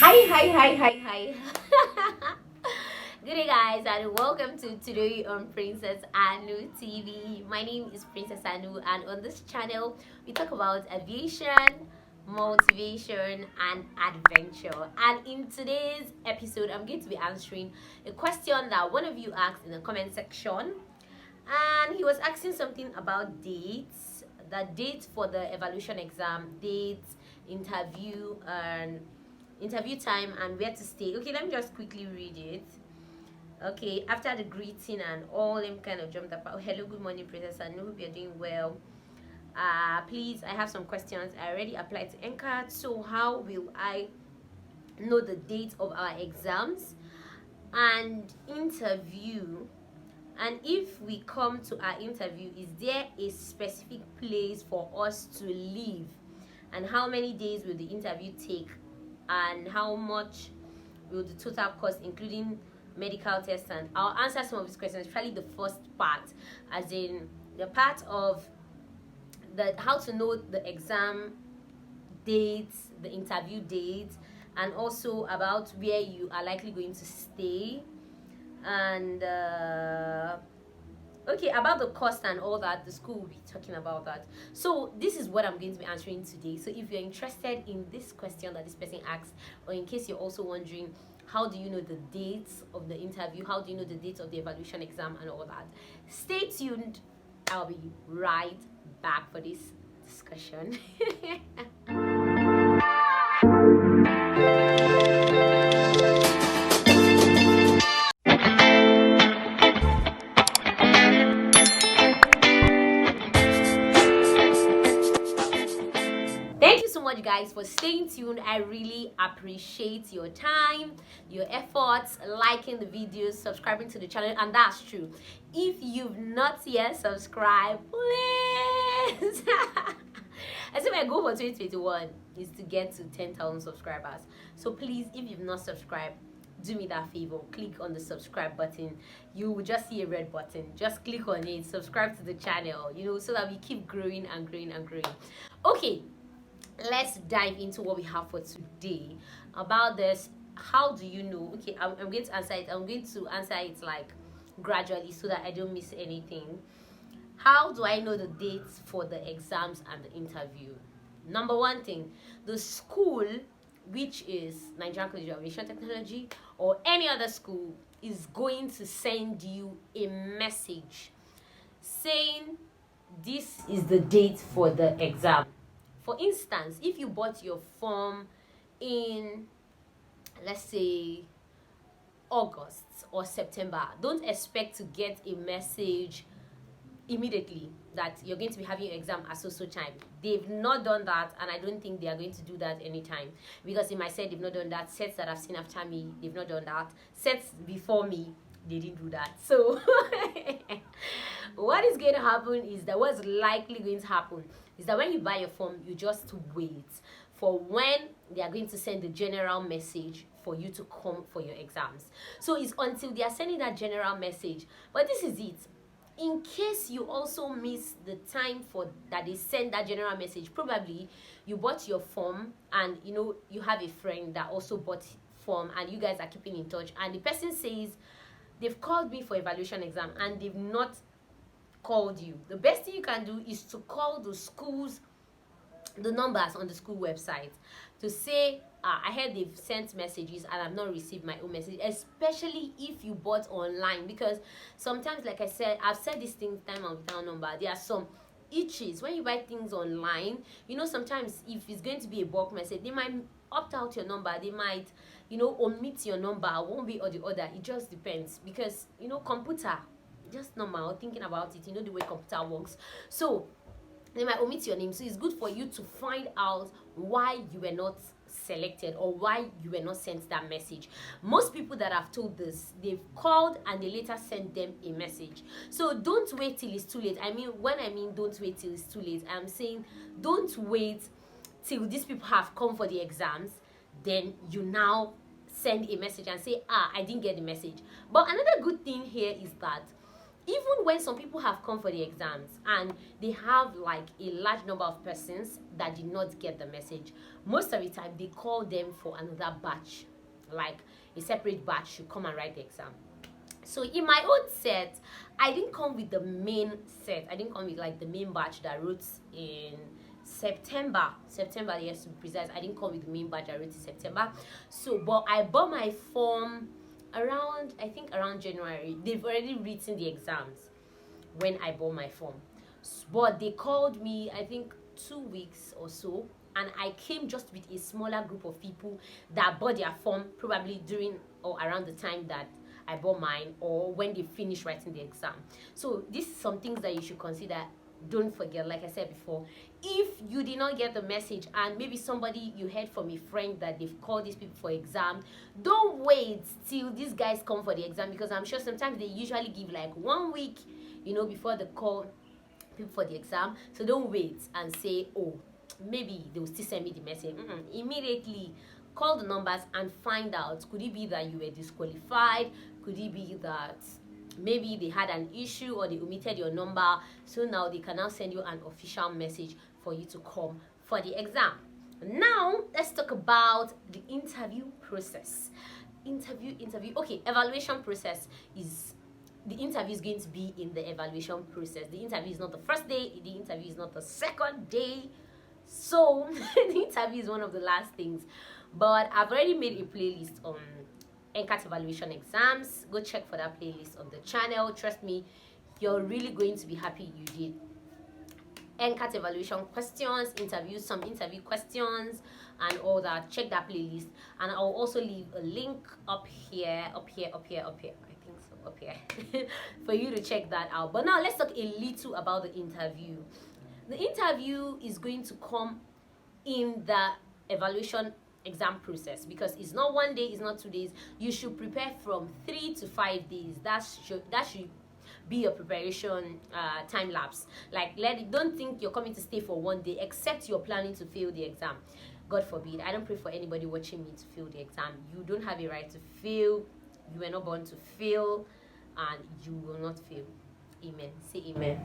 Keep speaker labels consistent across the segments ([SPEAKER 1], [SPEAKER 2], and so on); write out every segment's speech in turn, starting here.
[SPEAKER 1] Hi. Good day, guys, and welcome to today on Princess Anu TV. My name is Princess Anu, and on this channel, we talk about aviation, motivation, and adventure. And in today's episode, I'm going to be answering a question that one of you asked in the comment section, and he was asking something about dates, the dates for the evaluation exam, dates, interview time, and where to stay. Okay, let me just quickly read it. Okay, after the greeting and all them kind of jumped up. Oh, hello, good morning, Princess. I hope you're doing well. Please, I have some questions. I already applied to NCAT, so how will I know the date of our exams and interview? And if we come to our interview, is there a specific place for us to live? And how many days will the interview take? And how much will the total cost, including medical tests? And I'll answer some of these questions, especially the first part, as in the part of the how to know the exam dates, the interview dates, and also about where you are likely going to stay, and okay, about the cost and all that. The school will be talking about that. So this is what I'm going to be answering today. So if you're interested in this question that this person asked, or in case you're also wondering how do you know the dates of the interview, how do you know the dates of the evaluation exam and all that, stay tuned. I'll be right back for this discussion. Thank you so much, guys, for staying tuned. I really appreciate your time, your efforts, liking the videos, subscribing to the channel. And that's true, if you've not yet subscribed, please. I said my goal for 2021 is to get to 10,000 subscribers. So please, if you've not subscribed, do me that favor, click on the subscribe button. You will just see a red button. Just click on it, subscribe to the channel, so that we keep growing and growing and growing. Okay, let's dive into what we have for today about this. How do you know? Okay, I'm going to answer it. I'm going to answer it like gradually so that I don't miss anything. How do I know the dates for the exams and the interview? Number one thing, the school, which is Nigerian College of Aviation Technology or any other school, is going to send you a message saying this is the date for the exam. For instance, if you bought your form in, let's say, August or September, don't expect to get a message immediately that you're going to be having your exam at so time. They've not done that, and I don't think they are going to do that anytime, because in my set they've not done that. Sets that I've seen after me, they've not done that. Sets before me, they didn't do that. So what is going to happen is that what's likely going to happen is that when you buy your form, you just wait for when they are going to send the general message for you to come for your exams. So it's until they are sending that general message. But this is it. In case you also miss the time for that they send that general message, probably you bought your form and you have a friend that also bought form, and you guys are keeping in touch, and the person says they've called me for evaluation exam and they've not called you. The best thing you can do is to call the schools, the numbers on the school website, to say, I heard they've sent messages and I've not received my own message, especially if you bought online, because sometimes, like I said, I've said this thing time and time number, there are some itches when you buy things online. Sometimes if it's going to be a bulk message, they might opt out your number, they might omit your number one way or the other. It just depends, because computer, just normal thinking about it, the way computer works. So they might omit your name. So it's good for you to find out why you were not selected or why you were not sent that message. Most people that I've told this, they've called and they later sent them a message. So don't wait till it's too late. When I mean don't wait till it's too late, I'm saying don't wait till these people have come for the exams, then you now send a message and say, I didn't get the message. But another good thing here is that even when some people have come for the exams and they have like a large number of persons that did not get the message, most of the time they call them for another batch, like a separate batch should come and write the exam. So in my own set, I didn't come with the main set. I didn't come with like the main batch that wrote in September, yes, to be precise. I didn't come with the main batch I wrote in September. So but I bought my form around, I think around January. They've already written the exams when I bought my form, but they called me, I think 2 weeks or so, and I came just with a smaller group of people that bought their form probably during or around the time that I bought mine, or when they finish writing the exam. So this is some things that you should consider. Don't forget, like I said before, if you did not get the message and maybe somebody you heard from a friend that they've called these people for exam, don't wait till these guys come for the exam, because I'm sure sometimes they usually give like 1 week, you know, before the call people for the exam. So don't wait and say, oh, maybe they will still send me the message. Immediately call the numbers and find out, could it be that you were disqualified? Could it be that maybe they had an issue or they omitted your number? So now they can now send you an official message for you to come for the exam. Now let's talk about the interview process. Okay, evaluation process is, the interview is going to be in the evaluation process. The interview is not the first day, the interview is not the second day. So the interview is one of the last things. But I've already made a playlist on NCAT evaluation exams. Go check for that playlist on the channel. Trust me, you're really going to be happy you did. NCAT evaluation questions, some interview questions and all that. Check that playlist, and I'll also leave a link up here, I think so, up here for you to check that out. But now let's talk a little about the interview. The interview is going to come in the evaluation exam process, because it's not 1 day, it's not 2 days. You should prepare from 3 to 5 days. That should be your preparation time lapse. Like, don't think you're coming to stay for 1 day, except you're planning to fail the exam. God forbid. I don't pray for anybody watching me to fail the exam. You don't have a right to fail. You were not born to fail, and you will not fail. Amen. Say amen.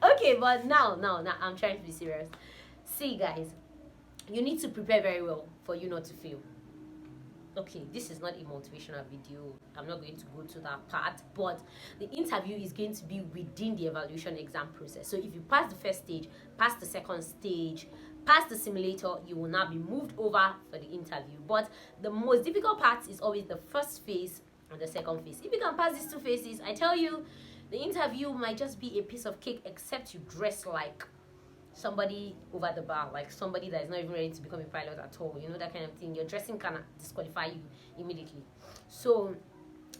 [SPEAKER 1] Okay, but now I'm trying to be serious. See, guys, you need to prepare very well for you not to fail. Okay, this is not a motivational video. I'm not going to go to that part, but the interview is going to be within the evaluation exam process. So if you pass the first stage, pass the second stage, pass the simulator, you will now be moved over for the interview. But the most difficult part is always the first phase and the second phase. If you can pass these 2 phases, I tell you, the interview might just be a piece of cake, except you dress like somebody over the bar, like somebody that is not even ready to become a pilot at all. You know, that kind of thing. Your dressing can disqualify you immediately. So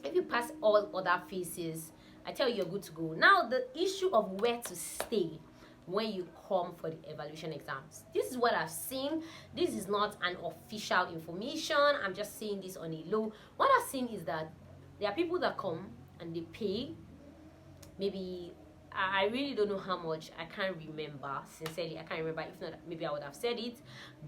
[SPEAKER 1] if you pass all other phases, I tell you, you're good to go. Now, the issue of where to stay when you come for the evaluation exams. This is what I've seen. This is not an official information. I'm just saying this on a low. What I've seen is that there are people that come and they pay. Maybe, I really don't know how much. I can't remember. Sincerely, I can't remember. If not, maybe I would have said it.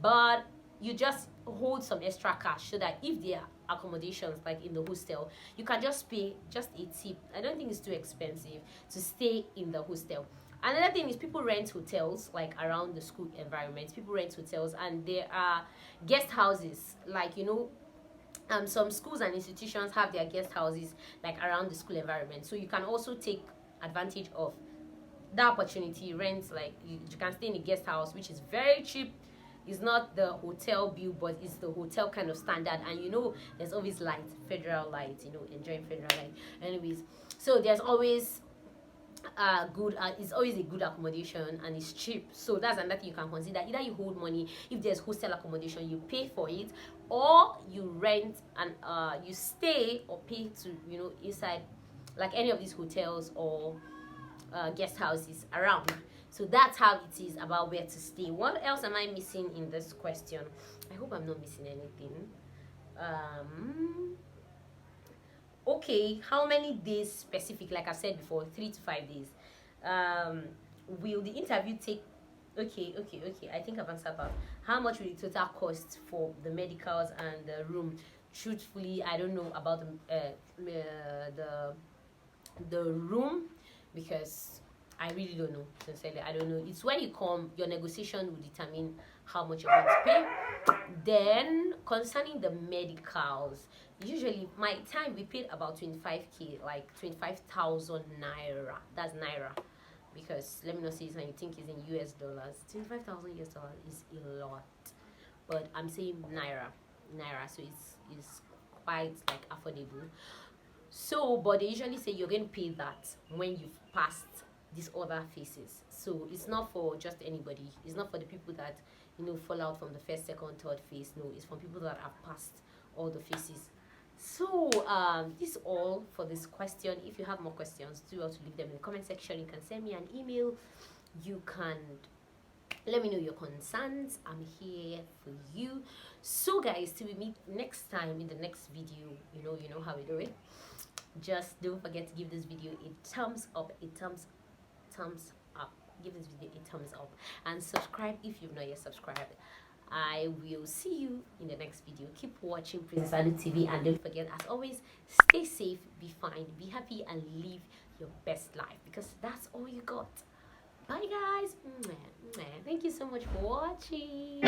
[SPEAKER 1] But you just hold some extra cash so that if there are accommodations like in the hostel, you can just pay just a tip. I don't think it's too expensive to stay in the hostel. Another thing is, people rent hotels like around the school environment. People rent hotels, and there are guest houses, like, you know, some schools and institutions have their guest houses like around the school environment. So you can also take advantage of that opportunity. Rent, like, you can stay in a guest house, which is very cheap. It's not the hotel bill, but it's the hotel kind of standard. And you know, there's always light, federal light, you know, enjoying federal light. Anyways, so there's always it's always a good accommodation, and it's cheap. So that's another thing you can consider. Either you hold money, if there's hostel accommodation, you pay for it, or you rent and you stay or pay to, you know, inside like any of these hotels or guest houses around. So that's how it is about where to stay. What else am I missing in this question? I hope I'm not missing anything. Okay, how many days specific? Like I said before, 3 to 5 days. Will the interview take? Okay, I think I've answered that. How much will the total cost for the medicals and the room? Truthfully, I don't know about the the room, because I really don't know. Sincerely, I don't know. It's when you come, your negotiation will determine how much you're going to pay. Then concerning the medicals, usually my time we paid about 25k, like 25,000 naira. That's naira, because let me not say this and you think it's in US dollars. 25,000 US dollars is a lot, but I'm saying naira, so it's quite like affordable. So, but they usually say you're going to pay that when you've passed these other phases. So it's not for just anybody. It's not for the people that fall out from the first, second, third phase. No, it's from people that have passed all the phases. So this is all for this question. If you have more questions, do also leave them in the comment section. You can send me an email. You can let me know your concerns. I'm here for you. So guys, till we meet next time in the next video, you know how we do it. Just don't forget to give this video a thumbs up, thumbs up. Give this video a thumbs up and subscribe if you've not yet subscribed. I will see you in the next video. Keep watching Princess Anu TV, and don't forget, as always, stay safe, be fine, be happy, and live your best life, because that's all you got. Bye guys. Thank you so much for watching.